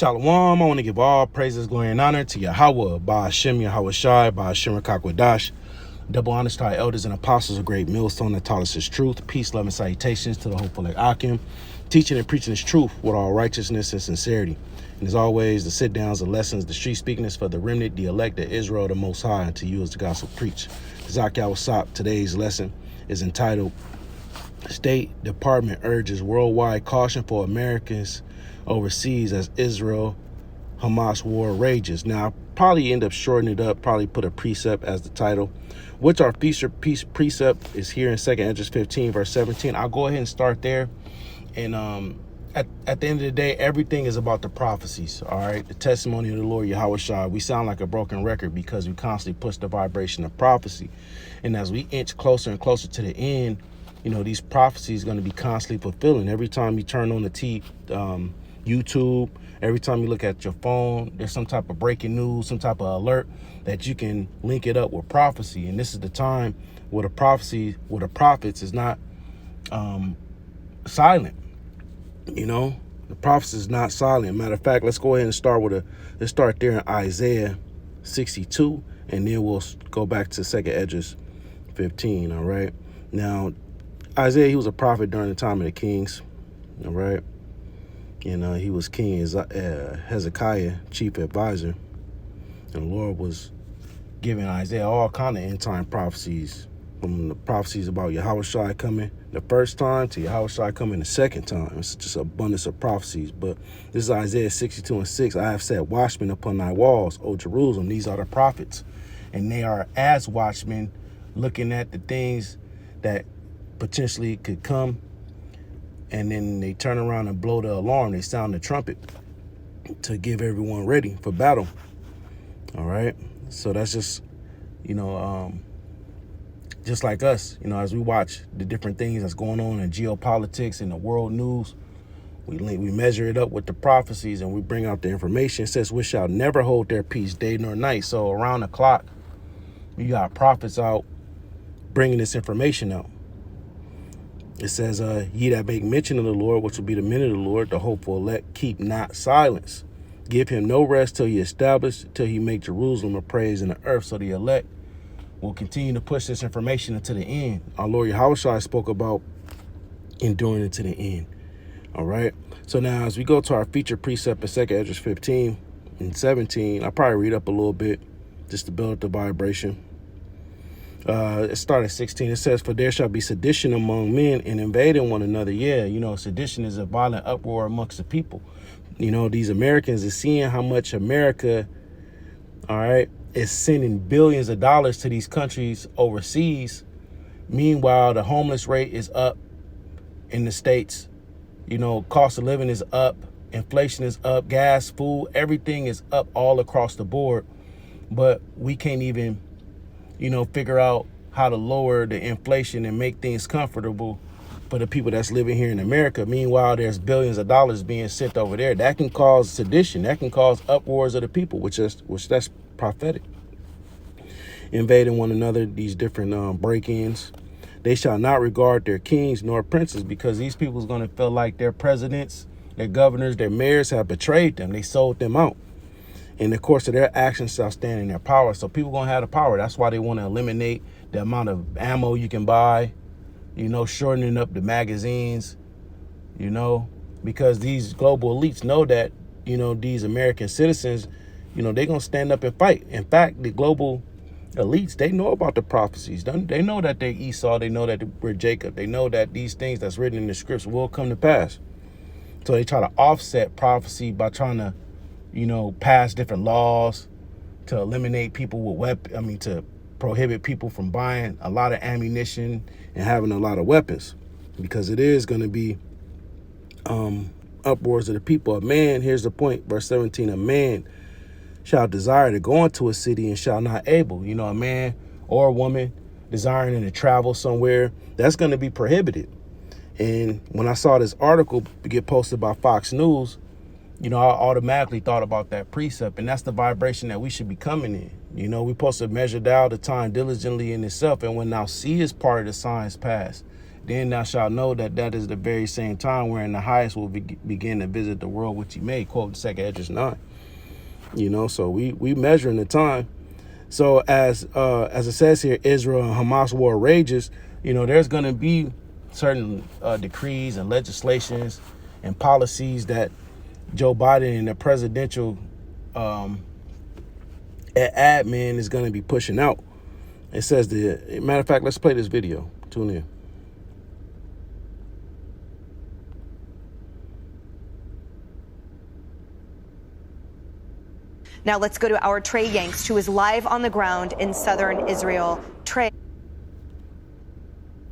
Shalom. I want to give all praises, glory, and honor to Yahweh, Ba'ashem, Yahweh Shai, Ba'ashem, Rakakwadash. Double honors to our elders and apostles, a great millstone that taught us his truth. Peace, love, and salutations to the hopeful like Akim, teaching and preaching his truth with all righteousness and sincerity. And as always, the sit-downs, the lessons, the street speaking is for the remnant, the elect, the Israel, the Most High, and to you as the gospel preach. Zakia Wasap, today's lesson is entitled, State Department Urges Worldwide Caution for Americans Overseas as Israel-Hamas War Rages. Now, I'll probably end up shortening it up, probably put a precept as the title, which our feature precept is here in 2 Esdras 15, verse 17. I'll go ahead and start there. And at the end of the day, everything is about the prophecies, all right? The testimony of the Lord Yahweh Shai. We sound like a broken record because we constantly push the vibration of prophecy. And as we inch closer and closer to the end, you know, these prophecies are going to be constantly fulfilling. Every time you turn on the YouTube, every time you look at your phone, there's some type of breaking news, some type of alert that you can link it up with prophecy. And this is the time where the prophecy, where the prophets is not silent. You know, the prophecy is not silent. Matter of fact, let's go ahead and let's start there in Isaiah 62, and then we'll go back to 2 Esdras 15. All right. Now, Isaiah, he was a prophet during the time of the kings. All right. And he was King Hezekiah, chief advisor. And the Lord was giving Isaiah all kind of end time prophecies, from the prophecies about Yahweh Shai coming the first time to Yahweh Shai coming the second time. It's just abundance of prophecies. But this is Isaiah 62 and 6. I have set watchmen upon thy walls, O Jerusalem. These are the prophets. And they are as watchmen looking at the things that potentially could come. And then they turn around and blow the alarm. They sound the trumpet to give everyone ready for battle. All right. So that's just, you know, just like us, you know, as we watch the different things that's going on in geopolitics and the world news, we measure it up with the prophecies and we bring out the information. It says, we shall never hold their peace day nor night. So around the clock, you got prophets out bringing this information out. It says, ye that make mention of the Lord, which will be the men of the Lord, the hopeful elect, keep not silence. Give him no rest till he establish, till he make Jerusalem a praise in the earth. So the elect will continue to push this information until the end. Our Lord Yahweh Shai spoke about enduring it to the end. All right. So now as we go to our feature precept in 2 Esdras 15 and 17, I'll probably read up a little bit just to build up the vibration. It started at 16. It says, for there shall be sedition among men and invading one another. Yeah, you know, sedition is a violent uproar amongst the people. You know, these Americans is seeing how much America, all right, is sending billions of dollars to these countries overseas. Meanwhile, the homeless rate is up in the States. You know, cost of living is up. Inflation is up. Gas, food, everything is up all across the board. But we can't even, you know, figure out how to lower the inflation and make things comfortable for the people that's living here in America. Meanwhile, there's billions of dollars being sent over there. That can cause sedition. That can cause uproars of the people, which that's prophetic. Invading one another, these different break-ins. They shall not regard their kings nor princes, because these people is going to feel like their presidents, their governors, their mayors have betrayed them. They sold them out. In the course of their actions shall stand in their power. So people going to have the power. That's why they want to eliminate the amount of ammo you can buy, you know, shortening up the magazines, you know, because these global elites know that, you know, these American citizens, you know, they're going to stand up and fight. In fact, the global elites, they know about the prophecies. They know that they're Esau. They know that we're Jacob. They know that these things that's written in the scripts will come to pass. So they try to offset prophecy by trying to, you know, pass different laws to eliminate people with weapons. To prohibit people from buying a lot of ammunition and having a lot of weapons, because it is going to be uproars of the people. A man, here's the point, verse 17, a man shall desire to go into a city and shall not able. You know, a man or a woman desiring to travel somewhere, that's going to be prohibited. And when I saw this article get posted by Fox News, you know, I automatically thought about that precept, and that's the vibration that we should be coming in. You know, we're supposed to measure down the time diligently in itself, and when thou seest part of the signs pass, Then thou shalt know that that is the very same time wherein the highest will begin to visit the world which he made, quote 2 Esdras 9. You know, so we measuring the time. So as it says here, Israel and Hamas war rages, you know, there's going to be certain decrees and legislations and policies that Joe Biden and the presidential admin is going to be pushing out. It says matter of fact, let's play this video. Tune in. Now let's go to our Trey Yanks, who is live on the ground in southern Israel. Trey.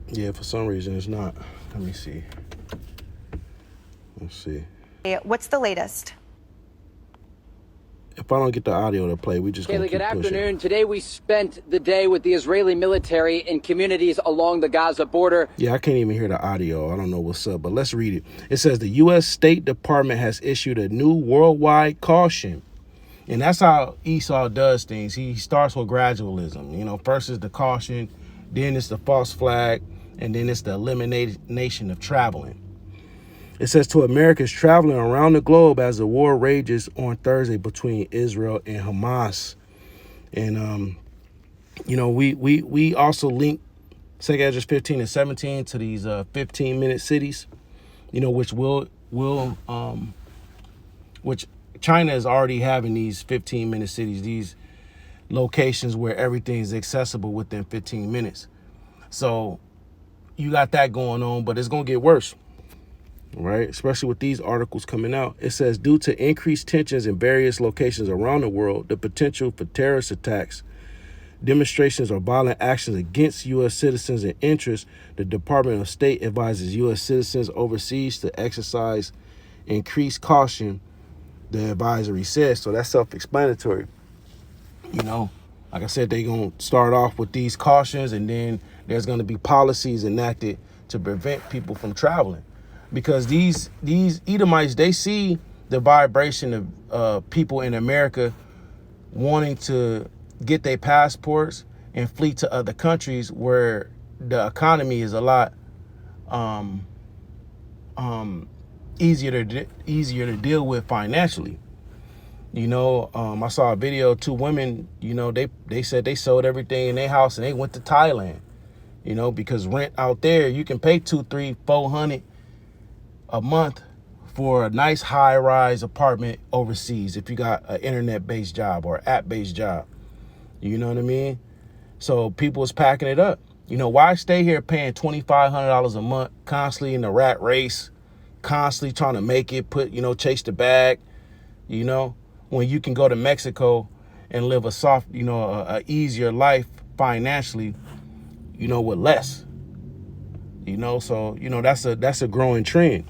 Yeah, for some reason it's not. Let me see. Let's see. What's the latest? If I don't get the audio to play, we just gonna keep Kaylee, good afternoon. pushing. Today we spent the day with the Israeli military in communities along the Gaza border. Yeah, I can't even hear the audio. I don't know what's up, but let's read it. It says the U.S. State Department has issued a new worldwide caution. And that's how Esau does things. He starts with gradualism. You know, first is the caution, then it's the false flag, and then it's the elimination of traveling. It says to Americans traveling around the globe as the war rages on Thursday between Israel and Hamas. And, you know, we also link 2 Esdras 15 and 17 to these 15-minute cities, you know, which China is already having these 15-minute cities, these locations where everything is accessible within 15 minutes. So you got that going on, but it's going to get worse, right? Especially with these articles coming out. It says, due to increased tensions in various locations around the world, the potential for terrorist attacks, demonstrations, or violent actions against U.S. citizens and interests, the Department of State advises U.S. citizens overseas to exercise increased caution, the advisory says. So that's self-explanatory. You know, like I said, they're going to start off with these cautions, and then there's going to be policies enacted to prevent people from traveling. Because these Edomites, they see the vibration of people in America wanting to get their passports and flee to other countries where the economy is a lot easier to deal with financially. You know, I saw a video of two women, you know, they said they sold everything in their house and they went to Thailand, you know, because rent out there, you can pay $200, $300, $400 a month for a nice high-rise apartment overseas if you got an internet-based job or app-based job. You know what I mean? So people is packing it up. You know, why stay here paying $2,500 a month, constantly in the rat race, constantly trying to make it, chase the bag, you know, when you can go to Mexico and live a soft, a easier life financially, you know, with less, you know. So, you know, that's a growing trend,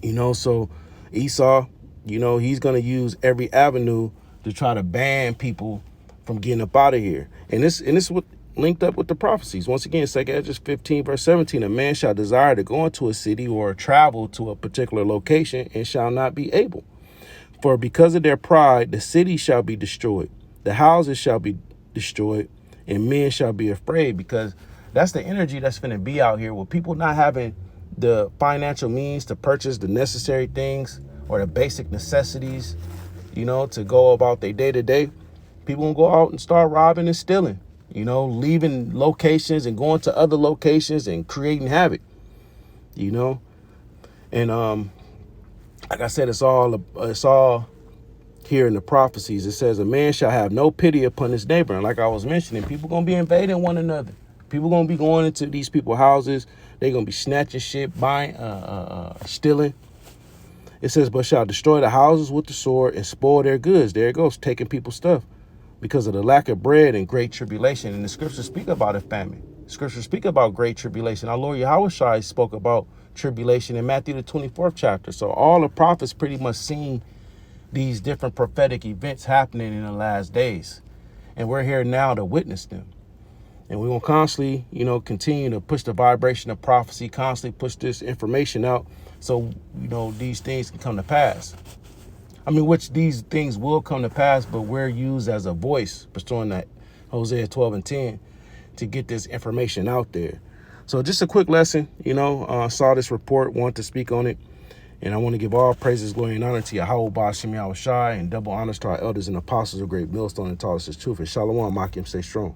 you know. So Esau, you know, he's going to use every avenue to try to ban people from getting up out of here. And this what linked up with the prophecies. Once again, 2 Esdras 15 verse 17, a man shall desire to go into a city or travel to a particular location and shall not be able. For because of their pride, the city shall be destroyed, the houses shall be destroyed, and men shall be afraid. Because that's the energy that's going to be out here with people not having the financial means to purchase the necessary things or the basic necessities, you know, to go about their day to day. People gonna go out and start robbing and stealing, you know, leaving locations and going to other locations and creating havoc, you know. And like I said, it's all here in the prophecies. It says a man shall have no pity upon his neighbor. And like I was mentioning, people gonna be invading one another. People gonna be going into these people's houses. They gonna be snatching shit, buying, stealing. It says, but shall destroy the houses with the sword and spoil their goods. There it goes, taking people's stuff, because of the lack of bread and great tribulation. And the scriptures speak about a famine. Scriptures speak about great tribulation. Our Lord Yahushua spoke about tribulation in Matthew the 24th chapter. So all the prophets pretty much seen these different prophetic events happening in the last days. And we're here now to witness them. And we're going to constantly, you know, continue to push the vibration of prophecy, constantly push this information out so, you know, these things can come to pass. I mean, which these things will come to pass, but we're used as a voice, pursuing that Hosea 12 and 10 to get this information out there. So just a quick lesson, saw this report, wanted to speak on it. And I want to give all praises, glory, and honor to Yahweh Ba'Shem Yahushai, and double honors to our elders and apostles of great millstone and taught us his truth. And Shalom, Makim, stay strong.